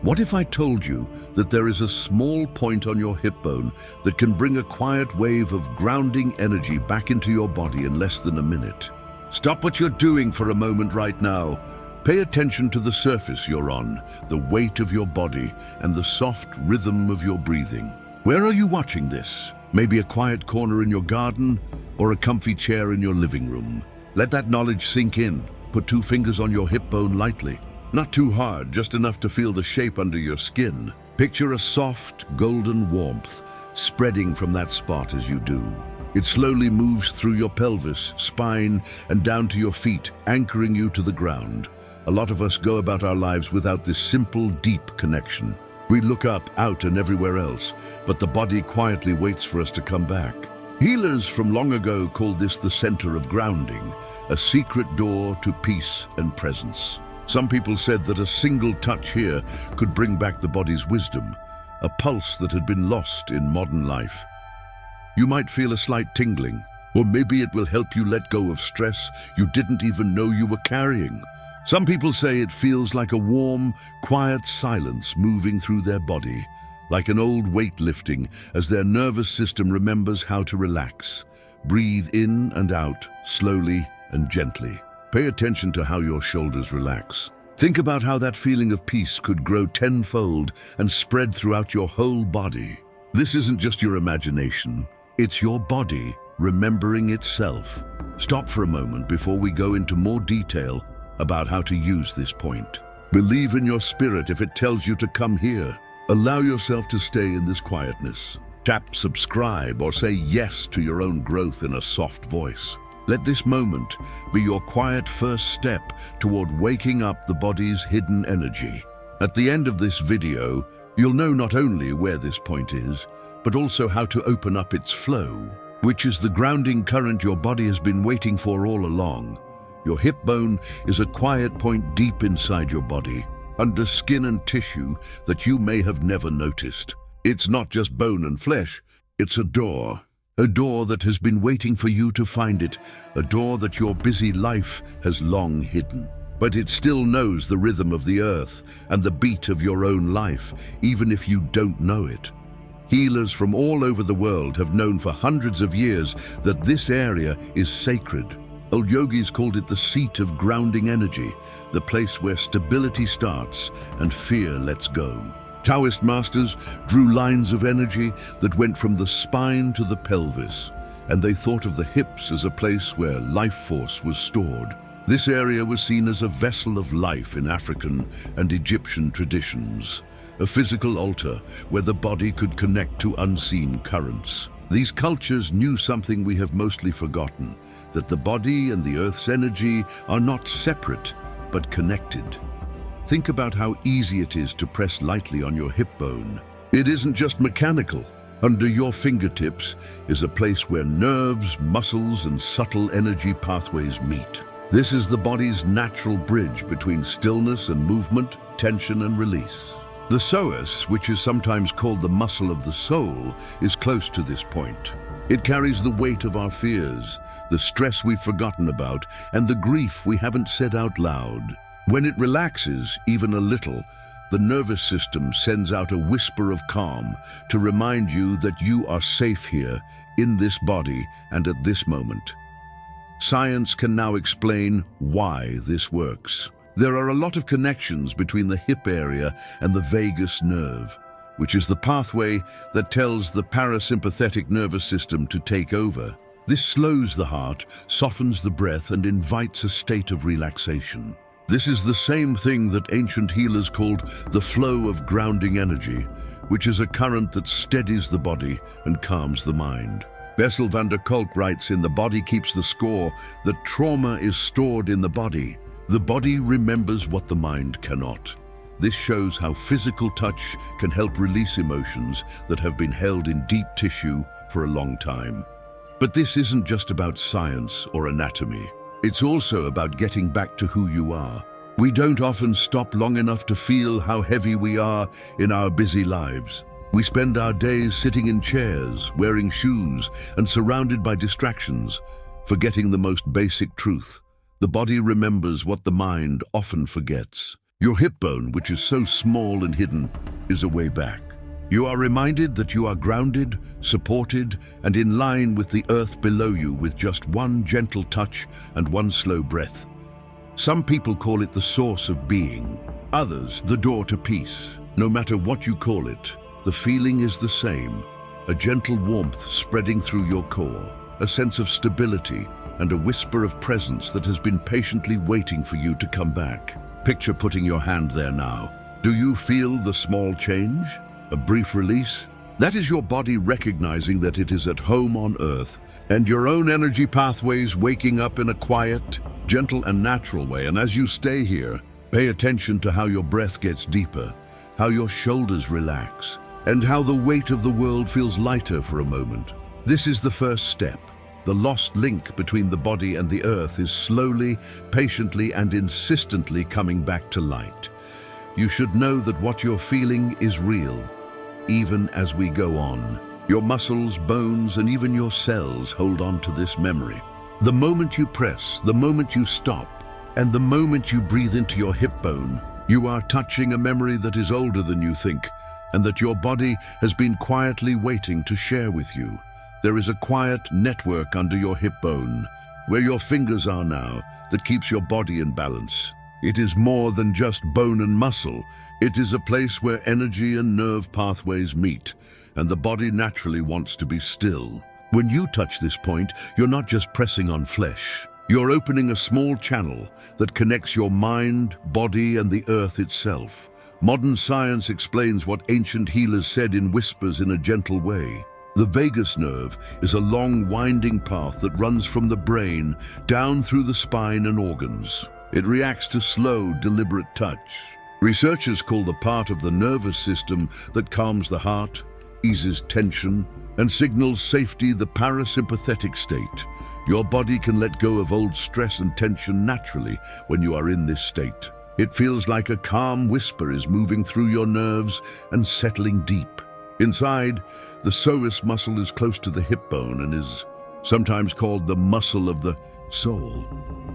What if I told you that there is a small point on your hip bone that can bring a quiet wave of grounding energy back into your body in less than a minute? Stop what you're doing for a moment right now. Pay attention to the surface you're on, the weight of your body, and the soft rhythm of your breathing. Where are you watching this? Maybe a quiet corner in your garden or a comfy chair in your living room. Let that knowledge sink in. Put 2 fingers on your hip bone lightly. Not too hard, just enough to feel the shape under your skin. Picture a soft, golden warmth spreading from that spot as you do. It slowly moves through your pelvis, spine, and down to your feet, anchoring you to the ground. A lot of us go about our lives without this simple, deep connection. We look up, out, and everywhere else, but the body quietly waits for us to come back. Healers from long ago called this the center of grounding, a secret door to peace and presence. Some people said that a single touch here could bring back the body's wisdom, a pulse that had been lost in modern life. You might feel a slight tingling, or maybe it will help you let go of stress you didn't even know you were carrying. Some people say it feels like a warm, quiet silence moving through their body, like an old weight lifting as their nervous system remembers how to relax. Breathe in and out, slowly and gently. Pay attention to how your shoulders relax. Think about how that feeling of peace could grow tenfold and spread throughout your whole body. This isn't just your imagination, it's your body remembering itself. Stop for a moment before we go into more detail about how to use this point. Believe in your spirit if it tells you to come here. Allow yourself to stay in this quietness. Tap subscribe or say yes to your own growth in a soft voice. Let this moment be your quiet first step toward waking up the body's hidden energy. At the end of this video, you'll know not only where this point is, but also how to open up its flow, which is the grounding current your body has been waiting for all along. Your hip bone is a quiet point deep inside your body, under skin and tissue that you may have never noticed. It's not just bone and flesh, it's a door that has been waiting for you to find it, a door that your busy life has long hidden. But it still knows the rhythm of the earth and the beat of your own life, even if you don't know it. Healers from all over the world have known for hundreds of years that this area is sacred. Old yogis called it the seat of grounding energy, the place where stability starts and fear lets go. Taoist masters drew lines of energy that went from the spine to the pelvis, and they thought of the hips as a place where life force was stored. This area was seen as a vessel of life in African and Egyptian traditions, a physical altar where the body could connect to unseen currents. These cultures knew something we have mostly forgotten, that the body and the earth's energy are not separate, but connected. Think about how easy it is to press lightly on your hip bone. It isn't just mechanical. Under your fingertips is a place where nerves, muscles, and subtle energy pathways meet. This is the body's natural bridge between stillness and movement, tension and release. The psoas, which is sometimes called the muscle of the soul, is close to this point. It carries the weight of our fears, the stress we've forgotten about, and the grief we haven't said out loud. When it relaxes, even a little, the nervous system sends out a whisper of calm to remind you that you are safe here, in this body, and at this moment. Science can now explain why this works. There are a lot of connections between the hip area and the vagus nerve, which is the pathway that tells the parasympathetic nervous system to take over. This slows the heart, softens the breath, and invites a state of relaxation. This is the same thing that ancient healers called the flow of grounding energy, which is a current that steadies the body and calms the mind. Bessel van der Kolk writes in The Body Keeps the Score that trauma is stored in the body. The body remembers what the mind cannot. This shows how physical touch can help release emotions that have been held in deep tissue for a long time. But this isn't just about science or anatomy. It's also about getting back to who you are. We don't often stop long enough to feel how heavy we are in our busy lives. We spend our days sitting in chairs, wearing shoes, and surrounded by distractions, forgetting the most basic truth. The body remembers what the mind often forgets. Your hip bone, which is so small and hidden, is a way back. You are reminded that you are grounded, supported, and in line with the earth below you with just one gentle touch and one slow breath. Some people call it the source of being, others the door to peace. No matter what you call it, the feeling is the same, a gentle warmth spreading through your core, a sense of stability, and a whisper of presence that has been patiently waiting for you to come back. Picture putting your hand there now. Do you feel the small change? A brief release? That is your body recognizing that it is at home on earth, and your own energy pathways waking up in a quiet, gentle and natural way. And as you stay here, pay attention to how your breath gets deeper, how your shoulders relax, and how the weight of the world feels lighter for a moment. This is the first step. The lost link between the body and the earth is slowly, patiently, and insistently coming back to light. You should know that what you're feeling is real, even as we go on. Your muscles, bones, and even your cells hold on to this memory. The moment you press, the moment you stop, and the moment you breathe into your hip bone, you are touching a memory that is older than you think, and that your body has been quietly waiting to share with you. There is a quiet network under your hip bone, where your fingers are now, that keeps your body in balance. It is more than just bone and muscle. It is a place where energy and nerve pathways meet, and the body naturally wants to be still. When you touch this point, you're not just pressing on flesh. You're opening a small channel that connects your mind, body, and the earth itself. Modern science explains what ancient healers said in whispers in a gentle way. The vagus nerve is a long, winding path that runs from the brain down through the spine and organs. It reacts to slow, deliberate touch. Researchers call the part of the nervous system that calms the heart, eases tension, and signals safety the parasympathetic state. Your body can let go of old stress and tension naturally when you are in this state. It feels like a calm whisper is moving through your nerves and settling deep. Inside, the psoas muscle is close to the hip bone and is sometimes called the muscle of the soul.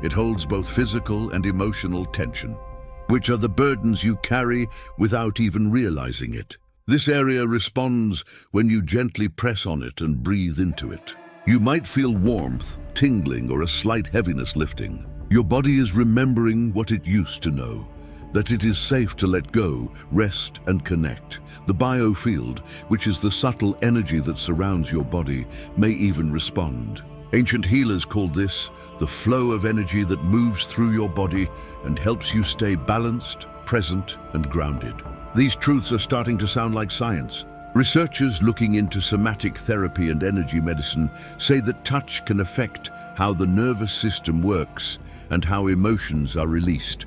It holds both physical and emotional tension, which are the burdens you carry without even realizing it. This area responds when you gently press on it and breathe into it. You might feel warmth, tingling, or a slight heaviness lifting. Your body is remembering what it used to know, that it is safe to let go, rest, and connect. The biofield, which is the subtle energy that surrounds your body, may even respond. Ancient healers called this the flow of energy that moves through your body and helps you stay balanced, present, and grounded. These truths are starting to sound like science. Researchers looking into somatic therapy and energy medicine say that touch can affect how the nervous system works and how emotions are released,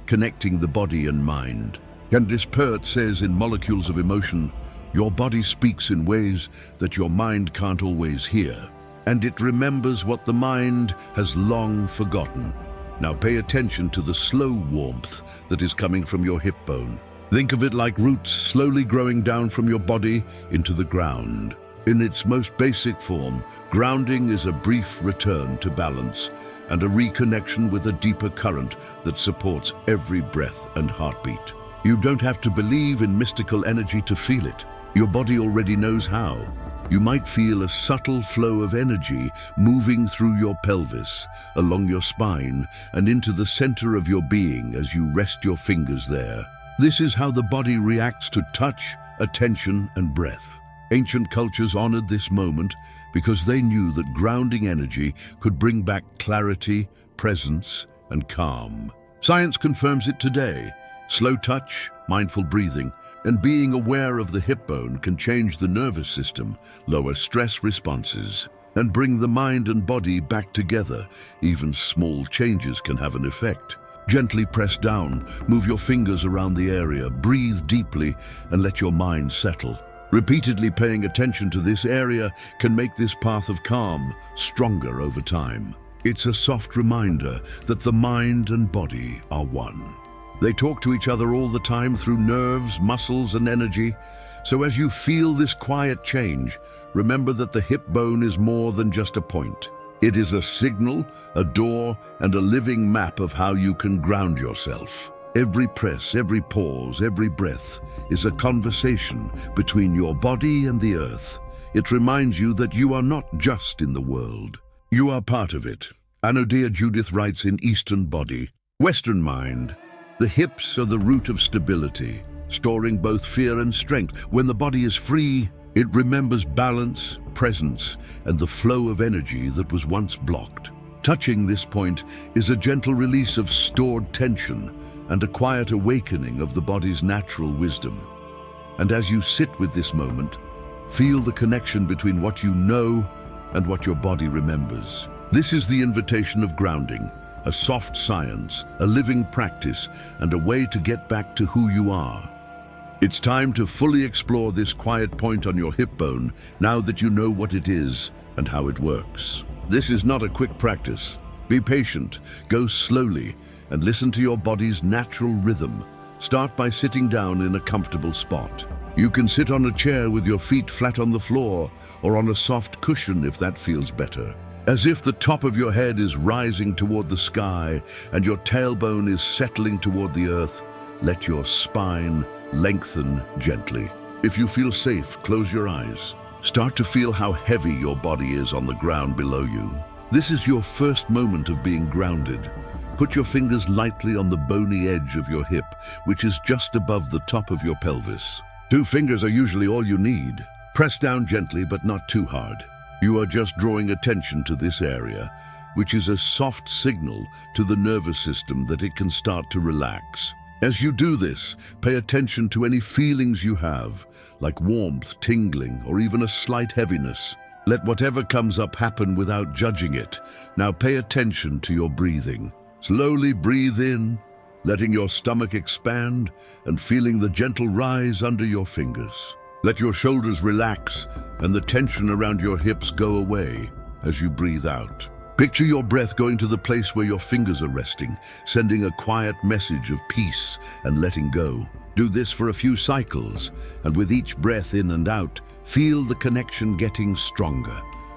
connecting the body and mind. Candice Pert says in Molecules of Emotion, your body speaks in ways that your mind can't always hear, and it remembers what the mind has long forgotten. Now pay attention to the slow warmth that is coming from your hip bone. Think of it like roots slowly growing down from your body into the ground. In its most basic form, grounding is a brief return to balance and a reconnection with a deeper current that supports every breath and heartbeat. You don't have to believe in mystical energy to feel it. Your body already knows how. You might feel a subtle flow of energy moving through your pelvis, along your spine, and into the center of your being as you rest your fingers there. This is how the body reacts to touch, attention, and breath. Ancient cultures honored this moment because they knew that grounding energy could bring back clarity, presence, and calm. Science confirms it today. Slow touch, mindful breathing, and being aware of the hip bone can change the nervous system, lower stress responses, and bring the mind and body back together. Even small changes can have an effect. Gently press down, move your fingers around the area, breathe deeply, and let your mind settle. Repeatedly paying attention to this area can make this path of calm stronger over time. It's a soft reminder that the mind and body are one. They talk to each other all the time through nerves, muscles, and energy. So as you feel this quiet change, remember that the hip bone is more than just a point. It is a signal, a door, and a living map of how you can ground yourself. Every press, every pause, every breath is a conversation between your body and the earth. It reminds you that you are not just in the world. You are part of it. Anodea Judith writes in Eastern Body, Western Mind. The hips are the root of stability, storing both fear and strength. When the body is free, it remembers balance, presence, and the flow of energy that was once blocked. Touching this point is a gentle release of stored tension and a quiet awakening of the body's natural wisdom. And as you sit with this moment, feel the connection between what you know and what your body remembers. This is the invitation of grounding, a soft science, a living practice, and a way to get back to who you are. It's time to fully explore this quiet point on your hip bone, now that you know what it is and how it works. This is not a quick practice. Be patient, go slowly, and listen to your body's natural rhythm. Start by sitting down in a comfortable spot. You can sit on a chair with your feet flat on the floor, or on a soft cushion if that feels better. As if the top of your head is rising toward the sky and your tailbone is settling toward the earth, let your spine lengthen gently. If you feel safe, close your eyes. Start to feel how heavy your body is on the ground below you. This is your first moment of being grounded. Put your fingers lightly on the bony edge of your hip, which is just above the top of your pelvis. 2 fingers are usually all you need. Press down gently, but not too hard. You are just drawing attention to this area, which is a soft signal to the nervous system that it can start to relax. As you do this, pay attention to any feelings you have, like warmth, tingling, or even a slight heaviness. Let whatever comes up happen without judging it. Now pay attention to your breathing. Slowly breathe in, letting your stomach expand and feeling the gentle rise under your fingers. Let your shoulders relax and the tension around your hips go away as you breathe out. Picture your breath going to the place where your fingers are resting, sending a quiet message of peace and letting go. Do this for a few cycles, and with each breath in and out, feel the connection getting stronger.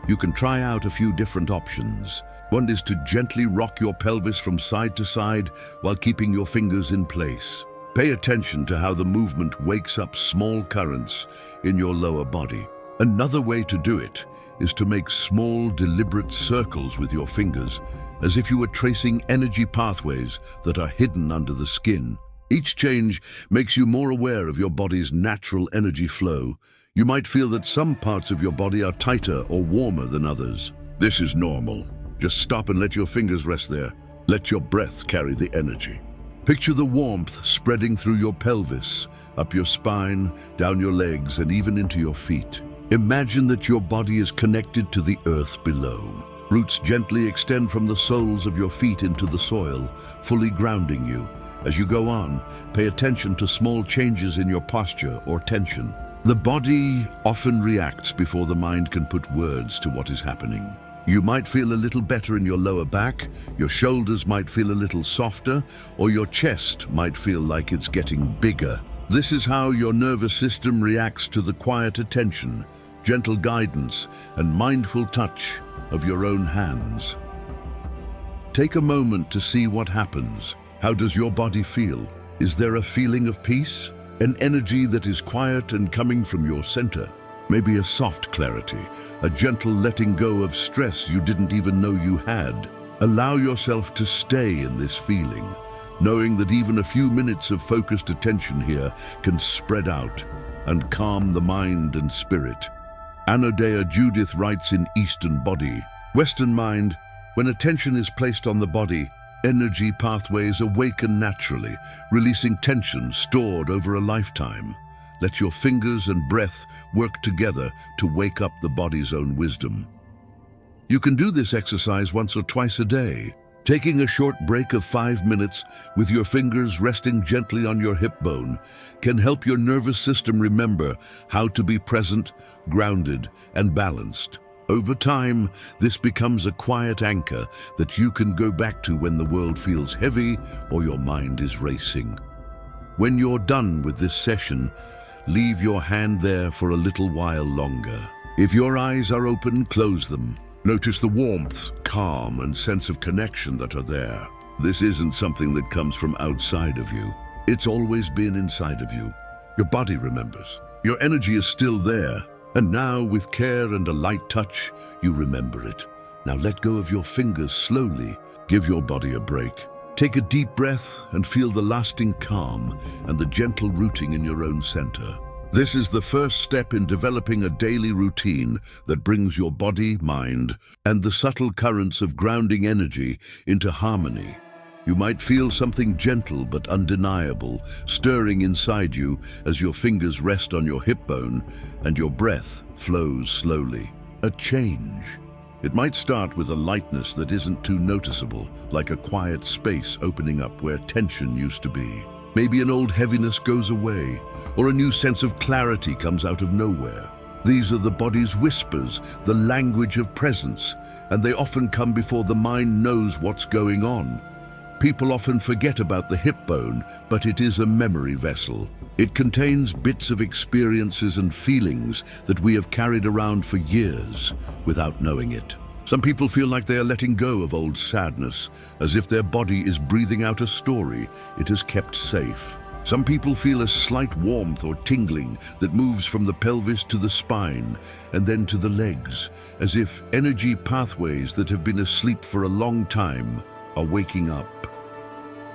You can try out a few different options. One is to gently rock your pelvis from side to side while keeping your fingers in place. Pay attention to how the movement wakes up small currents in your lower body. Another way to do it is to make small, deliberate circles with your fingers, as if you were tracing energy pathways that are hidden under the skin. Each change makes you more aware of your body's natural energy flow. You might feel that some parts of your body are tighter or warmer than others. This is normal. Just stop and let your fingers rest there. Let your breath carry the energy. Picture the warmth spreading through your pelvis, up your spine, down your legs, and even into your feet. Imagine that your body is connected to the earth below. Roots gently extend from the soles of your feet into the soil, fully grounding you. As you go on, pay attention to small changes in your posture or tension. The body often reacts before the mind can put words to what is happening. You might feel a little better in your lower back, your shoulders might feel a little softer, or your chest might feel like it's getting bigger. This is how your nervous system reacts to the quiet attention, gentle guidance, and mindful touch of your own hands. Take a moment to see what happens. How does your body feel? Is there a feeling of peace? An energy that is quiet and coming from your center? Maybe a soft clarity, a gentle letting go of stress you didn't even know you had. Allow yourself to stay in this feeling, knowing that even a few minutes of focused attention here can spread out and calm the mind and spirit. Anodea Judith writes in Eastern Body, Western Mind, when attention is placed on the body, energy pathways awaken naturally, releasing tension stored over a lifetime. Let your fingers and breath work together to wake up the body's own wisdom. You can do this exercise once or twice a day, taking a short break of 5 minutes with your fingers resting gently on your hip bone can help your nervous system remember how to be present, grounded, and balanced. Over time, this becomes a quiet anchor that you can go back to when the world feels heavy or your mind is racing. When you're done with this session, leave your hand there for a little while longer. If your eyes are open, close them. Notice the warmth, calm, and sense of connection that are there. This isn't something that comes from outside of you. It's always been inside of you. Your body remembers. Your energy is still there. And now, with care and a light touch, you remember it. Now let go of your fingers slowly. Give your body a break. Take a deep breath and feel the lasting calm and the gentle rooting in your own center. This is the first step in developing a daily routine that brings your body, mind, and the subtle currents of grounding energy into harmony. You might feel something gentle but undeniable stirring inside you as your fingers rest on your hip bone and your breath flows slowly. A change. It might start with a lightness that isn't too noticeable, like a quiet space opening up where tension used to be. Maybe an old heaviness goes away, or a new sense of clarity comes out of nowhere. These are the body's whispers, the language of presence, and they often come before the mind knows what's going on. People often forget about the hip bone, but it is a memory vessel. It contains bits of experiences and feelings that we have carried around for years without knowing it. Some people feel like they are letting go of old sadness, as if their body is breathing out a story it has kept safe. Some people feel a slight warmth or tingling that moves from the pelvis to the spine and then to the legs, as if energy pathways that have been asleep for a long time are waking up.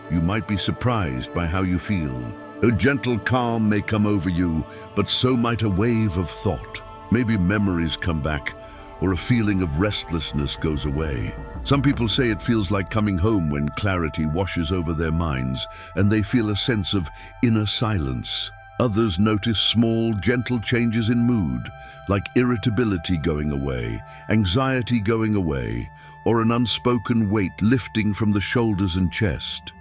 You might be surprised by how you feel. A gentle calm may come over you, but so might a wave of thought. Maybe memories come back, or a feeling of restlessness goes away. Some people say it feels like coming home when clarity washes over their minds and they feel a sense of inner silence. Others notice small, gentle changes in mood, like irritability going away, anxiety going away, or an unspoken weight lifting from the shoulders and chest.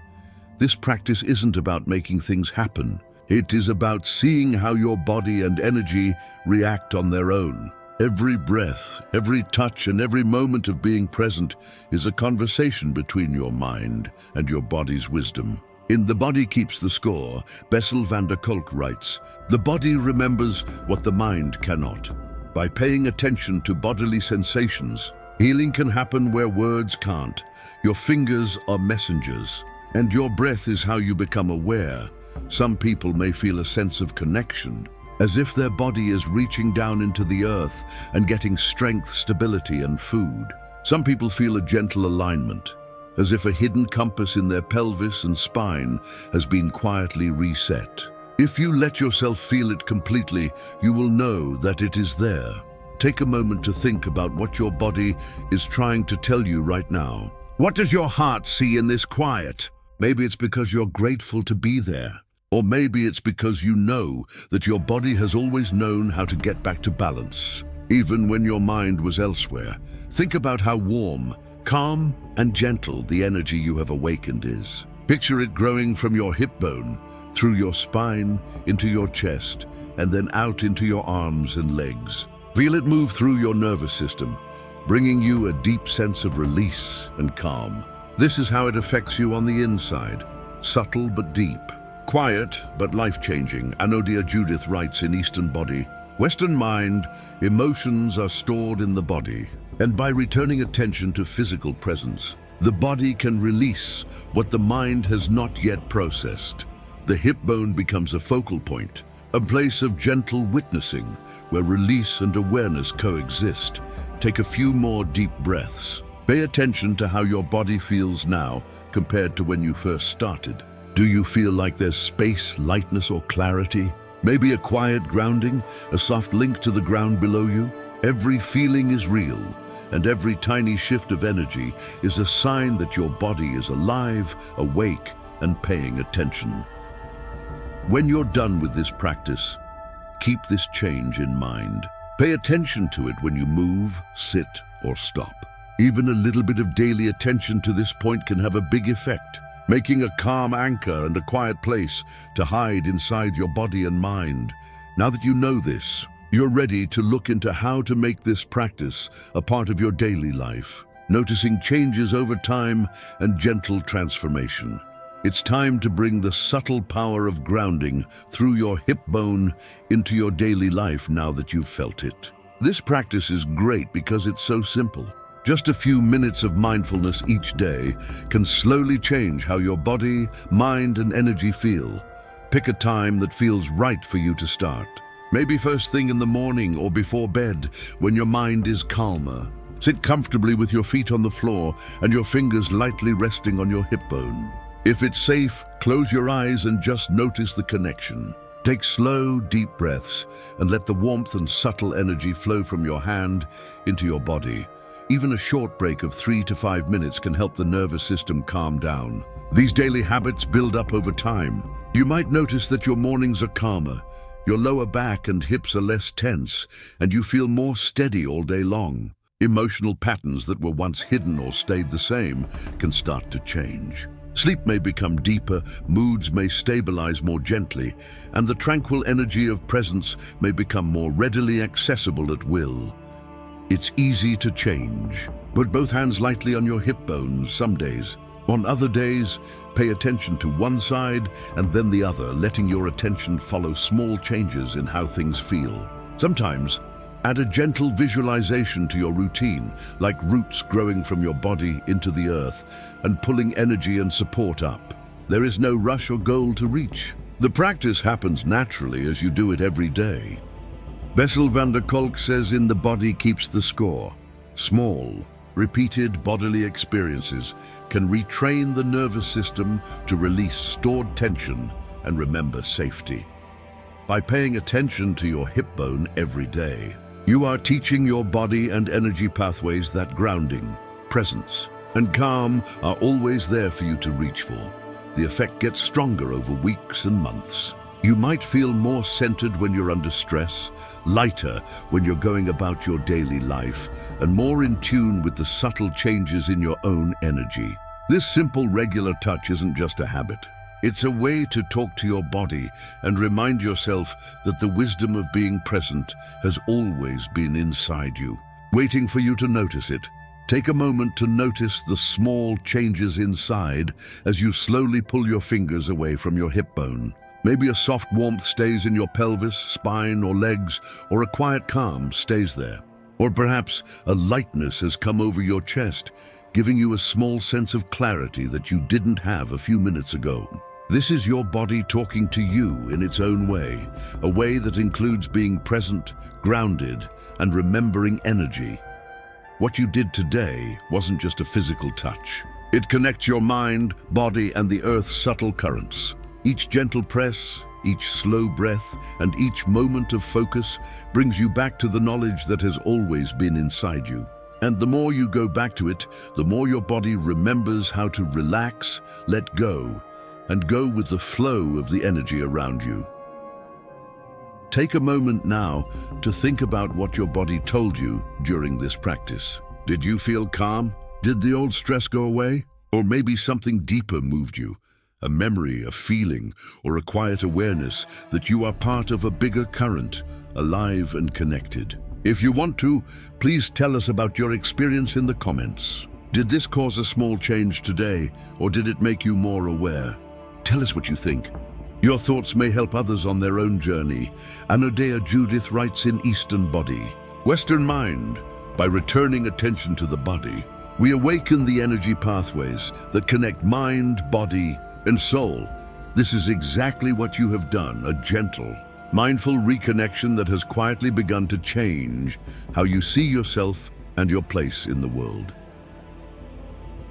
This practice isn't about making things happen. It is about seeing how your body and energy react on their own. Every breath, every touch, and every moment of being present is a conversation between your mind and your body's wisdom. In The Body Keeps the Score, Bessel van der Kolk writes, "The body remembers what the mind cannot. By paying attention to bodily sensations, healing can happen where words can't. Your fingers are messengers, and your breath is how you become aware." Some people may feel a sense of connection, as if their body is reaching down into the earth and getting strength, stability, and food. Some people feel a gentle alignment, as if a hidden compass in their pelvis and spine has been quietly reset. If you let yourself feel it completely, you will know that it is there. Take a moment to think about what your body is trying to tell you right now. What does your heart see in this quiet? Maybe it's because you're grateful to be there. Or maybe it's because you know that your body has always known how to get back to balance, even when your mind was elsewhere. Think about how warm, calm, and gentle the energy you have awakened is. Picture it growing from your hip bone, through your spine, into your chest, and then out into your arms and legs. Feel it move through your nervous system, bringing you a deep sense of release and calm. This is how it affects you on the inside, subtle but deep. Quiet but life-changing, Anodia Judith writes in Eastern Body, "Western mind, emotions are stored in the body, and by returning attention to physical presence, the body can release what the mind has not yet processed. The hip bone becomes a focal point, a place of gentle witnessing, where release and awareness coexist. Take a few more deep breaths. Pay attention to how your body feels now compared to when you first started. Do you feel like there's space, lightness, or clarity? Maybe a quiet grounding, a soft link to the ground below you? Every feeling is real, and every tiny shift of energy is a sign that your body is alive, awake, and paying attention. When you're done with this practice, keep this change in mind. Pay attention to it when you move, sit, or stop. Even a little bit of daily attention to this point can have a big effect, making a calm anchor and a quiet place to hide inside your body and mind. Now that you know this, you're ready to look into how to make this practice a part of your daily life, noticing changes over time and gentle transformation. It's time to bring the subtle power of grounding through your hip bone into your daily life now that you've felt it. This practice is great because it's so simple. Just a few minutes of mindfulness each day can slowly change how your body, mind, and energy feel. Pick a time that feels right for you to start. Maybe first thing in the morning or before bed, when your mind is calmer. Sit comfortably with your feet on the floor and your fingers lightly resting on your hip bone. If it's safe, close your eyes and just notice the connection. Take slow, deep breaths and let the warmth and subtle energy flow from your hand into your body. Even a short break of 3 to 5 minutes can help the nervous system calm down. These daily habits build up over time. You might notice that your mornings are calmer, your lower back and hips are less tense, and you feel more steady all day long. Emotional patterns that were once hidden or stayed the same can start to change. Sleep may become deeper, moods may stabilize more gently, and the tranquil energy of presence may become more readily accessible at will. It's easy to change. Put both hands lightly on your hip bones some days. On other days, pay attention to one side and then the other, letting your attention follow small changes in how things feel. Sometimes, add a gentle visualization to your routine, like roots growing from your body into the earth and pulling energy and support up. There is no rush or goal to reach. The practice happens naturally as you do it every day. Bessel van der Kolk says, "In the body keeps the score." Small, repeated bodily experiences can retrain the nervous system to release stored tension and remember safety. By paying attention to your hip bone every day, you are teaching your body and energy pathways that grounding, presence, and calm are always there for you to reach for. The effect gets stronger over weeks and months. You might feel more centered when you're under stress, lighter when you're going about your daily life, and more in tune with the subtle changes in your own energy. This simple, regular touch isn't just a habit. It's a way to talk to your body and remind yourself that the wisdom of being present has always been inside you, waiting for you to notice it. Take a moment to notice the small changes inside as you slowly pull your fingers away from your hip bone. Maybe a soft warmth stays in your pelvis, spine, or legs, or a quiet calm stays there. Or perhaps a lightness has come over your chest, giving you a small sense of clarity that you didn't have a few minutes ago. This is your body talking to you in its own way, a way that includes being present, grounded, and remembering energy. What you did today wasn't just a physical touch. It connects your mind, body, and the earth's subtle currents. Each gentle press, each slow breath, and each moment of focus brings you back to the knowledge that has always been inside you. And the more you go back to it, the more your body remembers how to relax, let go, and go with the flow of the energy around you. Take a moment now to think about what your body told you during this practice. Did you feel calm? Did the old stress go away? Or maybe something deeper moved you? A memory, a feeling, or a quiet awareness that you are part of a bigger current, alive and connected. If you want to, please tell us about your experience in the comments. Did this cause a small change today, or did it make you more aware? Tell us what you think. Your thoughts may help others on their own journey. Anodea Judith writes in Eastern Body, Western Mind, by returning attention to the body, we awaken the energy pathways that connect mind, body, and soul. This is exactly what you have done, a gentle, mindful reconnection that has quietly begun to change how you see yourself and your place in the world.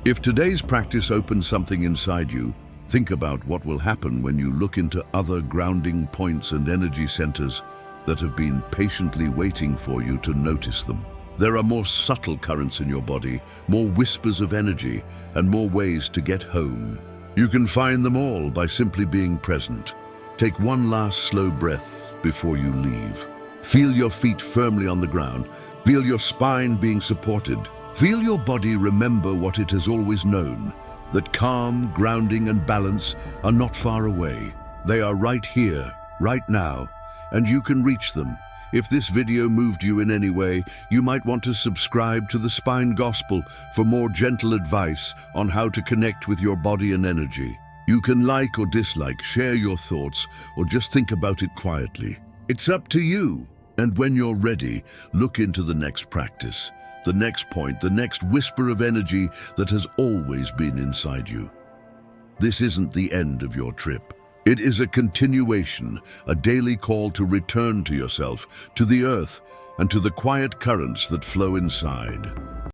If today's practice opens something inside you, think about what will happen when you look into other grounding points and energy centers that have been patiently waiting for you to notice them. There are more subtle currents in your body, more whispers of energy, and more ways to get home. You can find them all by simply being present. Take one last slow breath before you leave. Feel your feet firmly on the ground. Feel your spine being supported. Feel your body remember what it has always known, that calm, grounding, and balance are not far away. They are right here, right now, and you can reach them. If this video moved you in any way, you might want to subscribe to the Spine Gospel for more gentle advice on how to connect with your body and energy. You can like or dislike, share your thoughts, or just think about it quietly. It's up to you. And when you're ready, look into the next practice. the next point, the next whisper of energy that has always been inside you. This isn't the end of your trip. It is a continuation, a daily call to return to yourself, to the earth, and to the quiet currents that flow inside.